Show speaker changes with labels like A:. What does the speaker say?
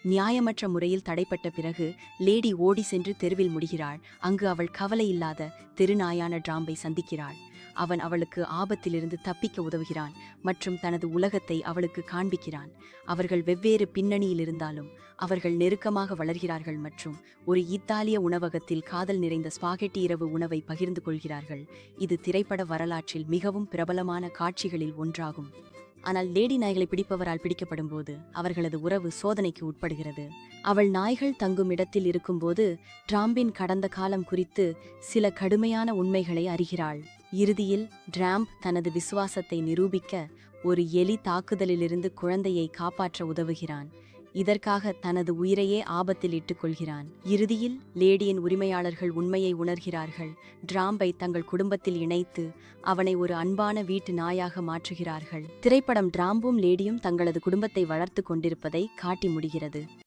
A: நியாயமற்ற முறையில் தடைப்பட்ட பிறகு லேடி ஓடி சென்று தெருவில் முடிகிறாள். அங்கு அவள் கவலையில்லாத தெருநாயான டிராம்பை சந்திக்கிறாள். அவன் அவளுக்கு ஆபத்திலிருந்து தப்பிக்க உதவுகிறான் மற்றும் தனது உலகத்தை அவளுக்கு காண்பிக்கிறான். அவர்கள் வெவ்வேறு பின்னணியில் இருந்தாலும் அவர்கள் நெருக்கமாக வளர்கிறார்கள் மற்றும் ஒரு இத்தாலிய உணவகத்தில் காதல் நிறைந்த ஸ்பாகெட்டி இரவு உணவை பகிர்ந்து கொள்கிறார்கள். இது திரைப்பட வரலாற்றில் மிகவும் பிரபலமான காட்சிகளில் ஒன்றாகும். ஆனால் லேடி நாய்களை பிடிப்பவரால் பிடிக்கப்படும் போது அவர்களது உறவு சோதனைக்கு உட்படுகிறது. அவள் நாய்கள் தங்கும் இடத்தில் இருக்கும்போது டிராம்பின் கடந்த காலம் குறித்து சில கடுமையான உண்மைகளை அறிகிறாள். இறுதியில் டிராம்ப் தனது விசுவாசத்தை நிரூபிக்க ஒரு எலி தாக்குதலிலிருந்து குழந்தையை காப்பாற்ற உதவுகிறான். இதற்காக தனது உயிரையே ஆபத்தில் இட்டுக் கொள்கிறான். இறுதியில் லேடியின் உரிமையாளர்கள் உண்மையை உணர்கிறார்கள். டிராம்பை தங்கள் குடும்பத்தில் இணைத்து அவனை ஒரு அன்பான வீட்டு நாயாக மாற்றுகிறார்கள். திரைப்படம் டிராம்பும் லேடியும் தங்களது குடும்பத்தை வளர்த்து கொண்டிருப்பதை காட்டி முடிகிறது.